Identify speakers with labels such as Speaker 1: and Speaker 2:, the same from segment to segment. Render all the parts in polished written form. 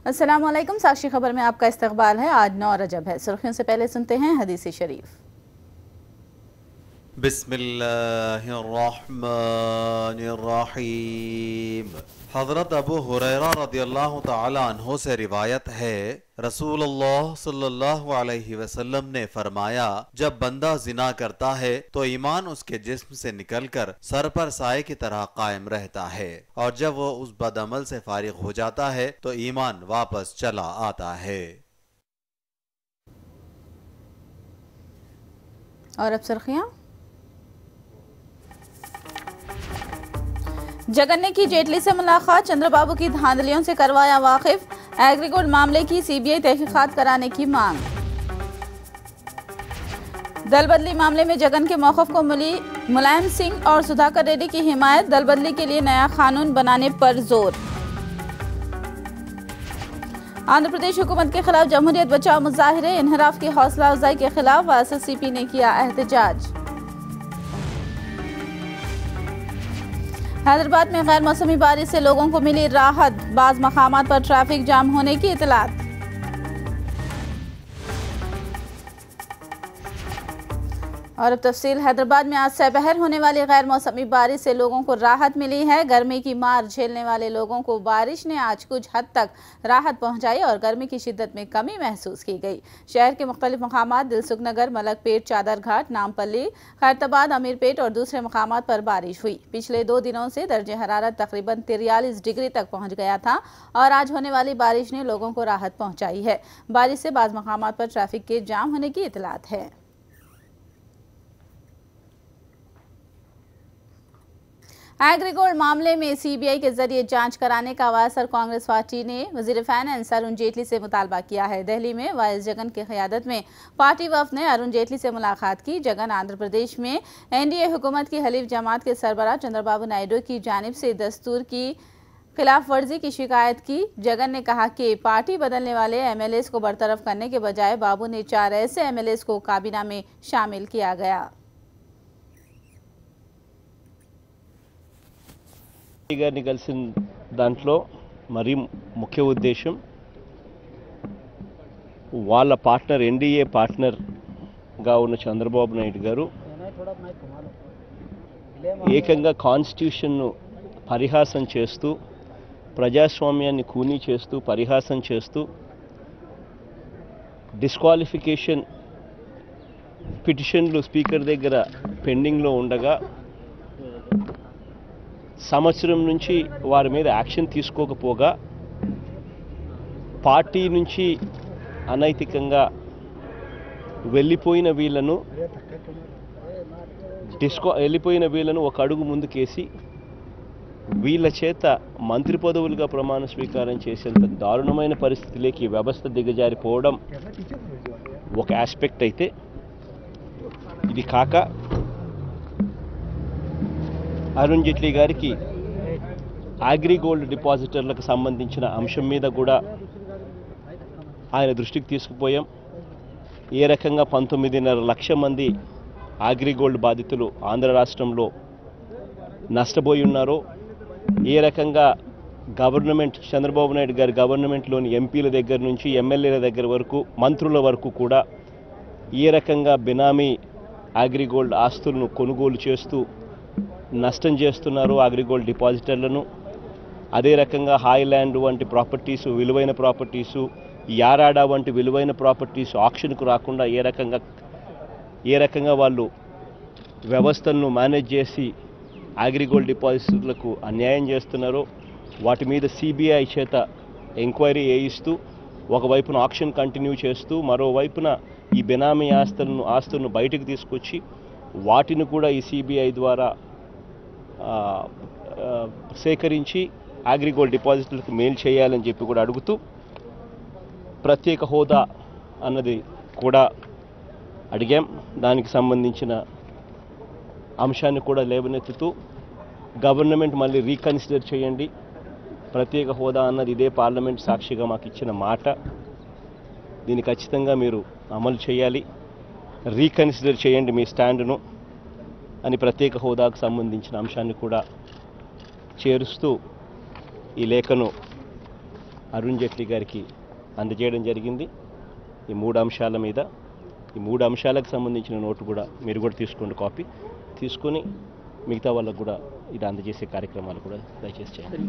Speaker 1: अस्सलामुअलैकुम। साक्षी खबर में आपका इस्तकबाल है। आज 9 रजब है। सुर्खियों से पहले सुनते हैं हदीस शरीफ।
Speaker 2: बिस्मिल्लाहिर्रहमानिर्रहीम। हज़रत अबू हुरैरा रदियल्लाहु ताला अन्हु से रिवायत है, रसूलुल्लाह सल्लल्लाहु अलैहि वसल्लम ने फरमाया, जब बंदा जिना करता है तो ईमान उसके जिस्म से निकलकर सर पर साए की तरह कायम रहता है, और जब वो उस बदअमल से फारिग हो जाता है तो ईमान वापस चला आता है।
Speaker 1: और अब सुर्खियां। जगन ने की जेटली से मुलाकात, चंद्रबाबू की धांधलियों से करवाया वाकिफ, एग्रीगोल्ड मामले की सीबीआई तहकीकात कराने की मांग। दल बदली मामले में जगन के मौक़िफ़ को मिली मुलायम सिंह और सुधाकर रेड्डी की हिमायत, दल बदली के लिए नया कानून बनाने पर जोर। आंध्र प्रदेश हुकूमत के खिलाफ जमहूरियत बचाओ मुजाहिरे, इन्हराफ की हौसला अफजाई के खिलाफ एसएससीपी ने किया एहतजाज। हैदराबाद में गैर मौसमी बारिश से लोगों को मिली राहत, बाज़ मकामात पर ट्रैफिक जाम होने की इतलात। और अब तफसील। हैदराबाद में आज दोपहर होने वाली गैर मौसमी बारिश से लोगों को राहत मिली है। गर्मी की मार झेलने वाले लोगों को बारिश ने आज कुछ हद तक राहत पहुंचाई और गर्मी की शिद्दत में कमी महसूस की गई। शहर के मुख्तलिफ मकामात दिलसुख नगर, मलकपेट, चादर घाट, नामपल्ली, खैरताबाद, अमीरपेट और दूसरे मकामात पर बारिश हुई। पिछले 2 दिनों से दर्जे हरारत तकरीबन 43 डिग्री तक पहुँच गया था और आज होने वाली बारिश ने लोगों को राहत पहुँचाई है। बारिश से बाज़ मकामात पर ट्रैफिक के जाम होने की इतलात है। एग्रीगोल्ड मामले में सीबीआई के जरिए जांच कराने का वायसर कांग्रेस पार्टी ने वजीर फाइनेंस अरुण जेटली से मुतालबा किया है। दिल्ली में वाइस जगन की क़यादत में पार्टी वफ़द ने अरुण जेटली से मुलाकात की। जगन आंध्र प्रदेश में एनडीए हुकूमत की हलीफ जमात के सरबराह चंद्रबाबू नायडू की जानिब से दस्तूर की खिलाफ वर्जी की शिकायत की। जगन ने कहा कि पार्टी बदलने वाले एमएलएस को बरतरफ करने के बजाय बाबू ने 4 ऐसे एमएलएस को काबीना में शामिल किया गया।
Speaker 3: గారిని కలిసిన దాంట్లో మరీ ముఖ్య ఉద్దేశం వాళ్ళ పార్ట్నర్ ఎన్డీఏ పార్ట్నర్గా ఉన్న చంద్రబాబు నాయుడు గారు ఏకంగా కాన్స్టిట్యూషన్ను పరిహాసం చేస్తూ, ప్రజాస్వామ్యాన్ని కూనీ చేస్తూ, పరిహాసం చేస్తూ డిస్క్వాలిఫికేషన్ పిటిషన్లు స్పీకర్ దగ్గర పెండింగ్లో ఉండగా సంవత్సరం నుంచి వారి మీద యాక్షన్ తీసుకోకపోగా పార్టీ నుంచి అనైతికంగా వెళ్ళిపోయిన వీళ్ళను ఒక అడుగు ముందుకేసి వీళ్ళ చేత మంత్రి పదవులుగా ప్రమాణ స్వీకారం చేసేంత దారుణమైన పరిస్థితిలోకి వ్యవస్థ దిగజారిపోవడం ఒక ఆస్పెక్ట్ అయితే, ఇది కాక అరుణ్ జైట్లీ గారికి అగ్రిగోల్డ్ డిపాజిటర్లకు సంబంధించిన అంశం మీద కూడా ఆయన దృష్టికి తీసుకుపోయాం. ఏ రకంగా 19.5 లక్షల మంది అగ్రిగోల్డ్ బాధితులు ఆంధ్ర రాష్ట్రంలో నష్టపోయి ఉన్నారో, ఏ రకంగా గవర్నమెంట్ చంద్రబాబు నాయుడు గారి గవర్నమెంట్లోని ఎంపీల దగ్గర నుంచి ఎమ్మెల్యేల దగ్గర వరకు, మంత్రుల వరకు కూడా ఏ రకంగా బినామీ అగ్రిగోల్డ్ ఆస్తులను కొనుగోలు చేస్తూ నష్టం చేస్తున్నారు అగ్రిగోల్డ్ డిపాజిటర్లను. అదే రకంగా హాయ్ల్యాండ్ వంటి ప్రాపర్టీసు, విలువైన ప్రాపర్టీసు, యారాడా వంటి విలువైన ప్రాపర్టీసు ఆక్షన్కు రాకుండా ఏ రకంగా వాళ్ళు వ్యవస్థలను మేనేజ్ చేసి అగ్రిగోల్డ్ డిపాజిటర్లకు అన్యాయం చేస్తున్నారో వాటి మీద సిబిఐ చేత ఎంక్వైరీ చేయిస్తూ, ఒకవైపున ఆక్షన్ కంటిన్యూ చేస్తూ, మరోవైపున ఈ బెనామీ ఆస్తులను బయటకు తీసుకొచ్చి వాటిని కూడా ఈ సిబిఐ ద్వారా సేకరించి అగ్రిగోల్డ్ డిపాజిటర్లకు మేలు చేయాలని చెప్పి కూడా అడుగుతూ, ప్రత్యేక హోదా అన్నది కూడా అడిగాం. దానికి సంబంధించిన అంశాన్ని కూడా లేవనెత్తుతూ గవర్నమెంట్ మళ్ళీ రీకన్సిడర్ చేయండి, ప్రత్యేక హోదా అన్నది ఇదే పార్లమెంట్ సాక్షిగా మాకు ఇచ్చిన మాట, దీన్ని ఖచ్చితంగా మీరు అమలు చేయాలి, రీకన్సిడర్ చేయండి మీ స్టాండ్ను అని ప్రత్యేక హోదాకు సంబంధించిన అంశాన్ని కూడా చేరుస్తూ ఈ లేఖను అరుణ్ జైట్లీ గారికి అందజేయడం జరిగింది. ఈ 3 అంశాల మీద, ఈ 3 అంశాలకు సంబంధించిన నోటు కూడా మీరు కూడా తీసుకోండి, కాపీ తీసుకొని మిగతా వాళ్ళకు కూడా ఇది అందజేసే కార్యక్రమాలు కూడా దయచేసి చేయండి.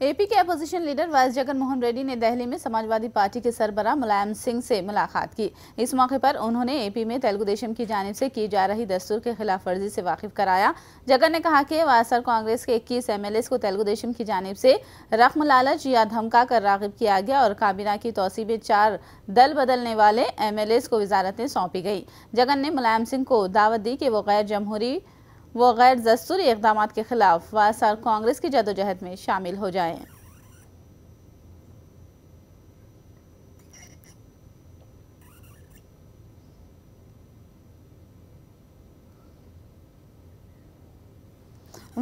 Speaker 1: एपी के opposition leader vice Jagan Mohan Reddy ने दिल्ली में समाजवादी पार्टी के सरबराह मुलायम सिंह से मुलाकात की। इस मौके पर उन्होंने एपी में तेलुगु देशम की जानिब से की जा रही दस्तूर के खिलाफ वर्जी से वाकिफ कराया। जगन ने कहा कि वायएसआर कांग्रेस के 21 एमएलएस को तेलुगु देशम की जानिब से रकम लालच या धमका कर रागिब किया गया और काबीना की तौसी में 4 दल बदलने वाले एमएलएस को वजारतें सौंपी गई। जगन ने मुलायम सिंह को दावत दी कि वो गैर दस्तूरी इक़दाम के खिलाफ वायएसआर कांग्रेस की जदोजहद में शामिल हो जाएं।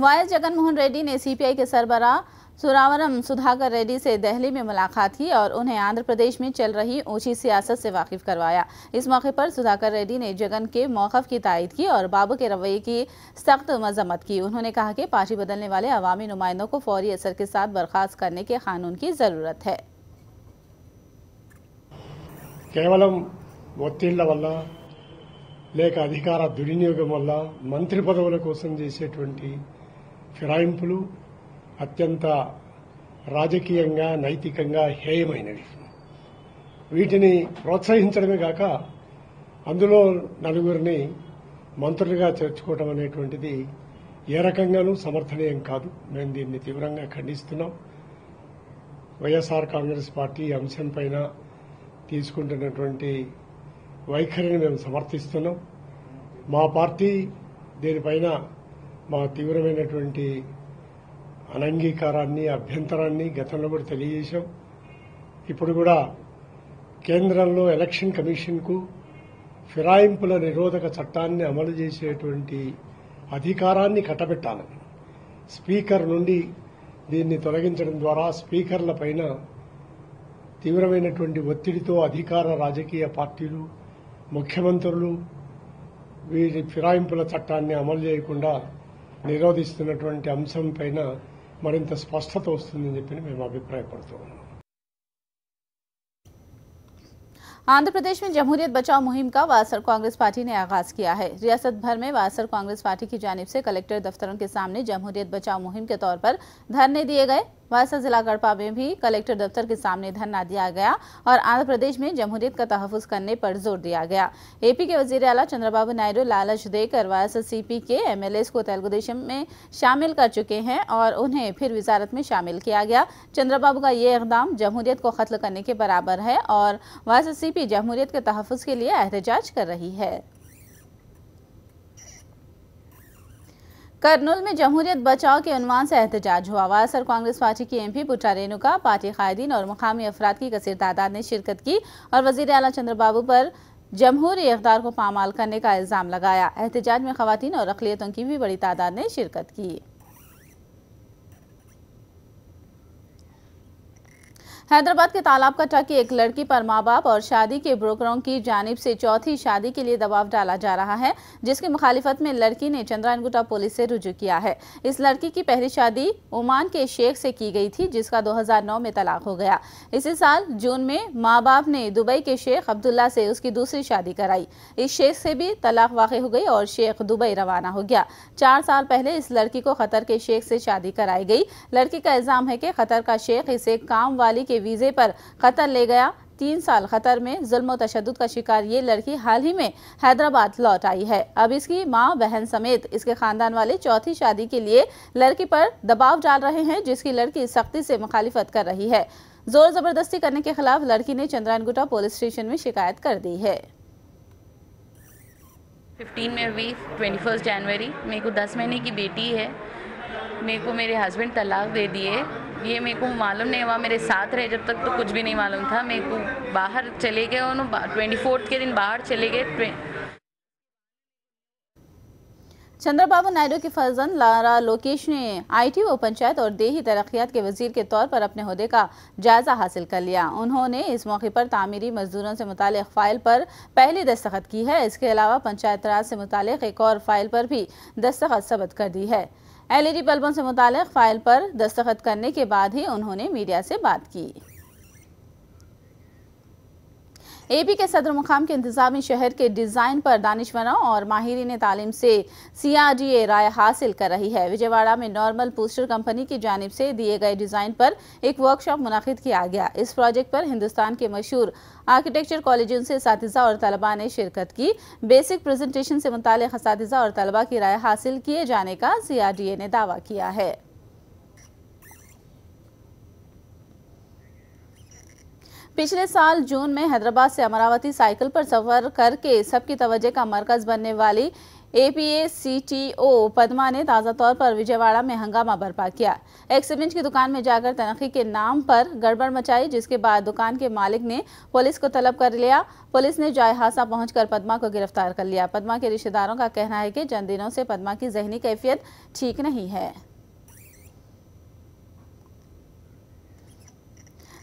Speaker 1: वाइस जगन मोहन रेड्डी ने सीपीआई के सरबराह सुरावरम सुधाकर रेड्डी से दिल्ली में मुलाकात की और उन्हें आंध्र प्रदेश में चल रही ऊंची सियासत से वाकिफ करवाया। इस मौके पर सुधाकर रेड्डी ने जगन के मौक़िफ़ की तायद की और बाबू के रवैये की सख्त मजम्मत की। उन्होंने कहा कि पार्टी बदलने वाले अवामी नुमाइंदों को फौरी असर के साथ बर्खास्त करने के कानून की ज़रूरत है।
Speaker 4: కేవలం ఒత్తిళ్ల వల్ల లేక అధికార దుర్వినియోగం వల్ల మంత్రి పదవుల కోసం చేసేటువంటి ఫిరాయింపులు అత్యంత రాజకీయంగా నైతికంగా హేయమైనవి. వీటిని ప్రోత్సహించడమే కాక అందులో నలుగురిని మంత్రులుగా చేర్చుకోవడం అనేటువంటిది ఏ రకంగానూ సమర్థనీయం కాదు. మేము దీన్ని తీవ్రంగా ఖండిస్తున్నాం. వైఎస్ఆర్ కాంగ్రెస్ పార్టీ అంశంపైన తీసుకుంటున్నటువంటి వైఖరిని మేము సమర్థిస్తున్నాం. మా పార్టీ దీనిపైన మా తీవ్రమైనటువంటి అనంగీకారాన్ని, అభ్యంతరాన్ని గతంలో కూడా తెలియజేశాం. ఇప్పుడు కూడా కేంద్రంలో ఎలక్షన్ కమిషన్కు ఫిరాయింపుల నిరోధక చట్టాన్ని అమలు చేసేటువంటి అధికారాన్ని కట్టబెట్టాలని స్పీకర్ నుండి దీన్ని తొలగించడం ద్వారా స్పీకర్లపైన తీవ్రమైనటువంటి ఒత్తిడితో అధికార రాజకీయ పార్టీలు, ముఖ్యమంత్రులు వీరి ఫిరాయింపుల చట్టాన్ని అమలు చేయకుండా నిరోధిస్తున్నటువంటి అంశంపైన మరింత స్పష్టత వస్తుందని చెప్పి మేము అభిప్రాయపడుతూ ఉన్నాం.
Speaker 1: आंध्र प्रदेश में जमहूरियत बचाओ मुहिम का वायएसआर कांग्रेस पार्टी ने आगाज किया है। रियासत भर में वायएसआर कांग्रेस पार्टी की जानिब से कलेक्टर दफ्तरों के सामने जमहूरियत बचाओ मुहिम के तौर पर धरने दिए गए। वायएसआर जिला गड़पा में भी कलेक्टर दफ्तर के सामने धरना दिया गया और आंध्र प्रदेश में जमहूरियत का तहफ़्फ़ुज़ करने पर जोर दिया गया। एपी के वज़ीर आला चंद्रबाबू नायडू लालच देकर वायएसआर सीपी के एमएलएस को तेलुगु देशम में शामिल कर चुके हैं और उन्हें फिर वजारत में शामिल किया गया। चंद्रबाबू का ये इक़दाम जमहूरियत को ख़त्ल करने के बराबर है और वायएसआर सीपी जमहूरियत के तहफ़्फ़ुज़ के लिए एहतजाज कर रही है। करनूल में जमहूरियत बचाओ के उन्वान से एहतजाज हुआ। वायएसआर कांग्रेस पार्टी की एमपी पुट्टा रेणुका, पार्टी कायदीन और मुकामी अफराद की कसीर तादाद ने शिरकत की और वज़ीर आला चंद्रबाबू पर जमहूरी इक़दार को पामाल करने का इल्ज़ाम लगाया। एहतजाज में ख़वातीन और अक़लियतों की भी बड़ी तादाद ने शिरकत की। हैदराबाद के तालाब कट्टा की एक लड़की पर माँ बाप और शादी के ब्रोकरों की जानिब से चौथी शादी के लिए दबाव डाला जा रहा है, जिसकी मुखालिफत में लड़की ने चंद्रायनगुट्टा पुलिस से रुजू किया है। इस लड़की की पहली शादी ओमान के शेख से की गई थी, जिसका 2009 में तलाक हो गया। इसी साल जून में माँ बाप ने दुबई के शेख अब्दुल्ला से उसकी दूसरी शादी कराई। इस शेख से भी तलाक वाक़ई हो गई और शेख दुबई रवाना हो गया। 4 साल पहले इस लड़की को कतर के शेख से शादी कराई गई। लड़की का इल्ज़ाम है कि कतर का शेख इसे काम वाली के वीज़े पर कतर ले गया। 3 साल कतर में जुल्म और तशद्दुद का शिकार ये लड़की हाल ही में हैदराबाद लौट आई है। अब इसकी मां, बहन समेत इसके खानदान वाले चौथी शादी के लिए लड़की पर दबाव डाल रहे हैं, जिसकी लड़की सख्ती से मुखालिफत कर रही है। जोर जबरदस्ती करने के खिलाफ लड़की ने चंद्रायनगुट्टा पुलिस स्टेशन में शिकायत कर दी है।
Speaker 5: 15 में हुई 21 जनवरी। मेरे को 10 महीने की बेटी है। मेरे को मेरे हस्बैंड तलाक दे दिए। ये मेरे को मालूम नहीं हुआ, मेरे साथ रहे जब तक तो कुछ भी नहीं मालूम था। मेरे को बाहर चले गए, उन्होंने 24 के दिन बाहर चले गए।
Speaker 1: चंद्रबाबू नायडू की फर्जंद लारा लोकेश ने आईटी व पंचायत और देही तरक्यात के वजीर के तौर पर अपने ओहदे का जायजा हासिल कर लिया। उन्होंने इस मौके पर तामीरी मजदूरों से मुतालिक फाइल पर पहली दस्तखत की है। इसके अलावा पंचायत राज से मुतालिक एक और फाइल पर भी दस्तखत सबत कर दी है। LED बल्बों से मुताल्लिक फाइल पर दस्तखत करने के बाद ही उन्होंने मीडिया से बात की। AP के सदर मुकाम के इंतजामी शहर के डिज़ाइन पर दानिशवरों और माहिरीन तालीम से CRDA राय हासिल कर रही है। विजयवाड़ा में नॉर्मल पोस्टर कंपनी की जानिब से दिए गए डिज़ाइन पर एक वर्कशॉप मुनाकिद किया गया। इस प्रोजेक्ट पर हिंदुस्तान के मशहूर आर्किटेक्चर कॉलेजों से असातिज़ा और तलबा ने शिरकत की। बेसिक प्रेजेंटेशन से मुताल्लिक असातिज़ा और तलबा की राय हासिल किए जाने का CRDA ने दावा किया है। पिछले साल जून में हैदराबाद से अमरावती साइकिल पर सफर करके सबकी तवज्जो का मरकज बनने वाली APA-CTO पद्मा ने ताज़ा तौर पर विजयवाड़ा में हंगामा बर्पा किया। एक सीमेंट की दुकान में जाकर तनख्वाह के नाम पर गड़बड़ मचाई, जिसके बाद दुकान के मालिक ने पुलिस को तलब कर लिया। पुलिस ने जाए हादसा पहुंचकर पद्मा को गिरफ्तार कर लिया। पद्मा के रिश्तेदारों का कहना है कि चंद दिनों से पद्मा की जहनी कैफियत ठीक नहीं है।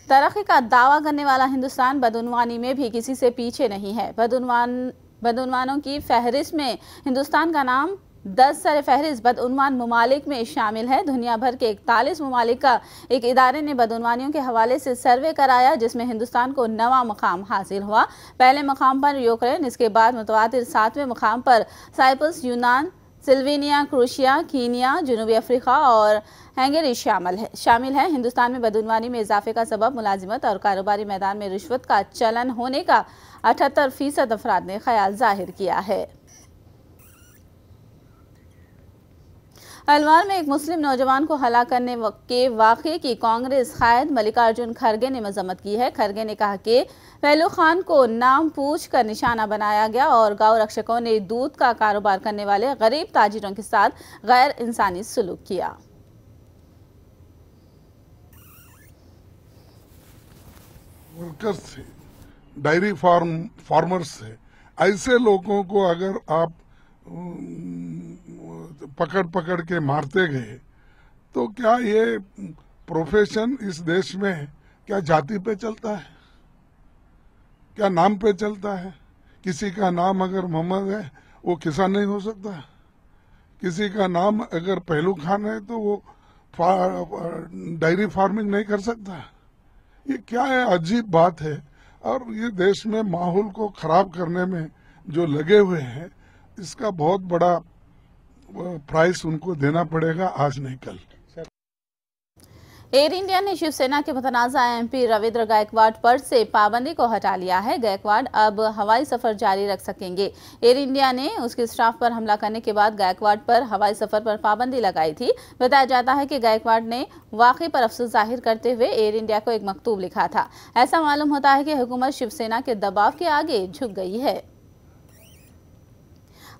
Speaker 1: तरक्की का दावा करने वाला हिंदुस्तान बदउनवानी में भी किसी से पीछे नहीं है। बदउनवानों की फहरिस्त में हिंदुस्तान का नाम 10 सर फहरिस्त बदउनवान ममालिक में शामिल है। दुनिया भर के 41 ममालिक का एक इदारे ने बदउनवानियों के हवाले से सर्वे कराया, जिसमें हिंदुस्तान को 9वां मकाम हासिल हुआ। पहले मकाम पर यूक्रेन, इसके बाद मुतवातिर 7वें मकाम पर साइप्रस, यूनान, सिल्वेनिया, क्रोशिया, कीनिया, जनूबी अफ्रीका और हंगेरी शामिल है। हिंदुस्तान में बदउनवानी में इजाफे का सबब मुलाजिमत और कारोबारी मैदान में रिश्वत का चलन होने का 78% अफराद ने ख्याल जाहिर किया है। अलवार में एक मुस्लिम नौजवान को हलाक करने के वाक़े की कांग्रेस कायद मल्लिकार्जुन खड़गे ने मजम्मत की है। खड़गे ने कहा कि पहलू खान को नाम पूछ कर निशाना बनाया गया और गौ रक्षकों ने दूध का कारोबार करने वाले गरीब ताजिरों के साथ गैर इंसानी सलूक किया।
Speaker 6: वर्कर्स से, डायरी फार्मर्स से, ऐसे लोगों को अगर आप पकड़ के मारते गए तो क्या ये प्रोफेशन इस देश में क्या जाति पे चलता है, क्या नाम पे चलता है? किसी का नाम अगर मोहम्मद है वो किसान नहीं हो सकता, किसी का नाम अगर पहलू खान है तो वो डायरी फार्मिंग नहीं कर सकता। ये क्या है, अजीब बात है। और ये देश में माहौल को खराब करने में जो लगे हुए हैं, इसका बहुत बड़ा प्राइस उनको देना पड़ेगा, आज नहीं कल।
Speaker 1: एयर इंडिया ने शिवसेना के मुतनाज़ा MP रविंद्र गायकवाड़ पर से पाबंदी को हटा लिया है। गायकवाड़ अब हवाई सफर जारी रख सकेंगे। एयर इंडिया ने उसके स्टाफ पर हमला करने के बाद गायकवाड़ पर हवाई सफर पर पाबंदी लगाई थी। बताया जाता है कि गायकवाड़ ने वाक़े पर अफसोस जाहिर करते हुए एयर इंडिया को एक मकतूब लिखा था। ऐसा मालूम होता है कि हुकूमत शिवसेना के दबाव के आगे झुक गई है।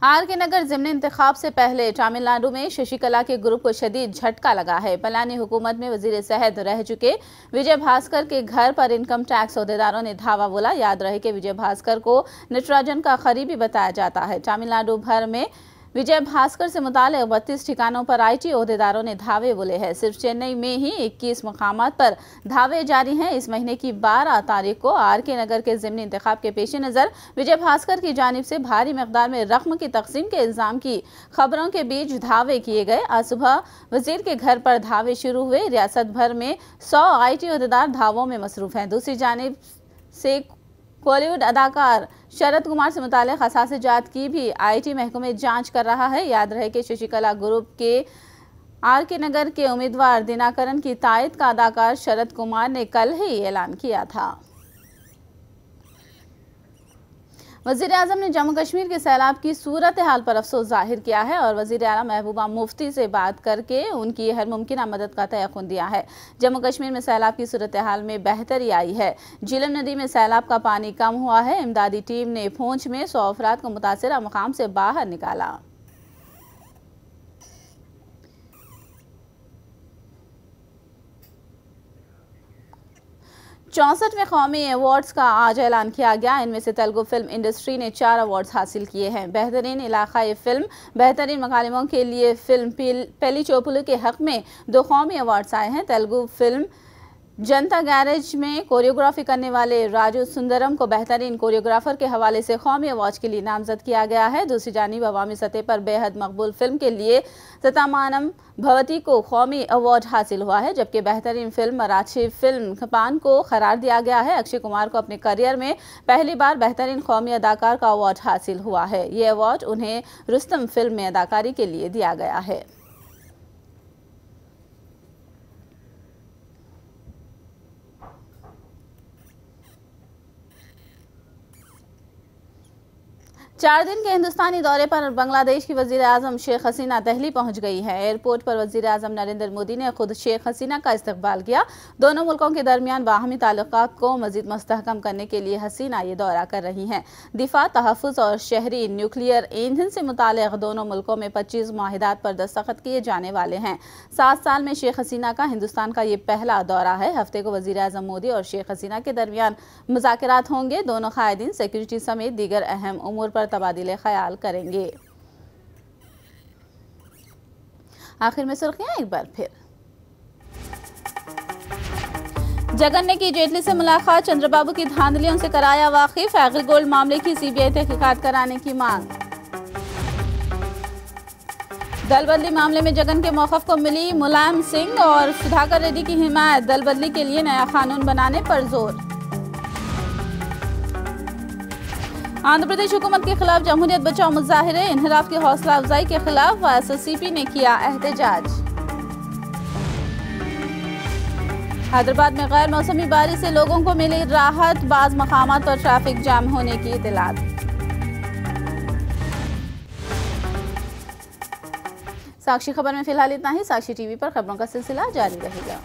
Speaker 1: RK नगर ज़िमनी इंतखाब से पहले तमिलनाडु में शशिकला के ग्रुप को शदीद झटका लगा है। पलानी हुकूमत में वजीर सेहत रह चुके विजय भास्कर के घर पर इनकम टैक्स अहदेदारों ने धावा बोला। याद रहे कि विजय भास्कर को नटराजन का करीबी बताया जाता है। तमिलनाडु भर में विजय भास्कर से मुताल्लिक़ 32 ठिकानों पर IT अहदेदारों ने धावे बोले हैं। सिर्फ चेन्नई में ही 21 मकामात पर धावे जारी हैं। इस महीने की 12 तारीख को RK नगर के ज़िमनी इंतखाब के पेश नज़र विजय भास्कर की जानिब से भारी मकदार में रकम की तकसीम के इल्ज़ाम की खबरों के बीच धावे किए गए। आज सुबह वजीर के घर पर धावे शुरू हुए। रियासत भर में 100 IT अहदेदार धावों में मसरूफ़ हैं। दूसरी जानिब से बॉलीवुड अदाकार शरद कुमार से मुताल्लिक़ असासे जात की भी IT महकमे जांच कर रहा है। याद रहे कि शशिकला ग्रुप के RK नगर के उम्मीदवार दिनाकरन की तायद का अदाकार शरद कुमार ने कल ही ऐलान किया था। वज़ीर आज़म ने जम्मू कश्मीर के सैलाब की सूरत हाल पर अफसोस जाहिर किया है और वज़ीर आला महबूबा मुफ्ती से बात करके उनकी हर मुमकिन मदद का तयक़ुन दिया है। जम्मू कश्मीर में सैलाब की सूरत हाल में बेहतरी आई है। झीलम नदी में सैलाब का पानी कम हुआ है। इमदादी टीम ने पूंछ में 100 अफराद को मुतासिरा मकाम से बाहर निकाला। चौसठवें कौमी अवार्ड्स का आज ऐलान किया गया। इनमें से तेलुगु फिल्म इंडस्ट्री ने 4 अवार्ड्स हासिल किए हैं। बेहतरीन इलाकाई फिल्म, बेहतरीन मकालमों के लिए फिल्म पेली चोपुलू के हक में 2 कौमी अवार्ड्स आए हैं। तेलुगु फिल्म जनता गैरेज में कोरियोग्राफी करने वाले राजू सुंदरम को बेहतरीन कोरियोग्राफर के हवाले से कौमी अवार्ड के लिए नामजद किया गया है। दूसरी जानिब अवामी सतह पर बेहद मकबूल फिल्म के लिए सतामानम भवती को कौमी अवार्ड हासिल हुआ है, जबकि बेहतरीन फिल्म मराठी फिल्म खपान को करार दिया गया है। अक्षय कुमार को अपने करियर में पहली बार बेहतरीन कौमी अदाकार का अवार्ड हासिल हुआ है। ये अवार्ड उन्हें रुस्तम फिल्म में अदाकारी के लिए दिया गया है। चार दिन के हिंदुस्तानी दौरे पर बांग्लादेश की वजीर आजम शेख हसीना दिल्ली पहुंच गई है। एयरपोर्ट पर वजीर आजम नरेंद्र मोदी ने खुद शेख हसीना का इस्तकबाल किया। दोनों मुल्कों के दरमियान बाहमी ताल्लुकात को मजीद मुस्तहकम करने के लिए हसीना ये दौरा कर रही हैं। दिफा, तहफ़्फ़ुज़ और शहरी न्यूक्लियर ईंधन से मुताल्लिक़ दोनों मुल्कों में 25 मुआहिदात पर दस्तखत किए जाने वाले हैं। 7 साल में शेख हसीना का हिंदुस्तान का ये पहला दौरा है। हफ्ते को वजीर आजम मोदी और शेख हसीना के दरमियान मुज़ाकरात होंगे। दोनों कायदीन सिक्योरिटी समेत दीगर अहम उमूर पर तबादिले ख्याल करेंगे। आखिर में सुर्खियां एक बार फिर। जगन ने की जेटली से मुलाकात, चंद्रबाबू की धांधलियों से कराया वाकिफ, एग्रीगोल्ड मामले की सीबीआई तहकीकात कराने की मांग। दल बदली मामले में जगन के मौक़िफ़ को मिली मुलायम सिंह और सुधाकर रेड्डी की हिमायत, दल बदली के लिए नया कानून बनाने पर जोर। आंध्र प्रदेश हुकूमत के खिलाफ जमहूरियत बचाओ मुजाहिरे, इन्हिराफ की हौसला अफजाई के खिलाफ एसएससीपी ने किया एहतजाज। हैदराबाद में गैर मौसमी बारिश से लोगों को मिली राहत, बाज़ मकामात पर ट्रैफिक जाम होने की इत्तलात। साक्षी खबर में फिलहाल इतना ही। साक्षी टीवी पर खबरों का सिलसिला जारी रहेगा।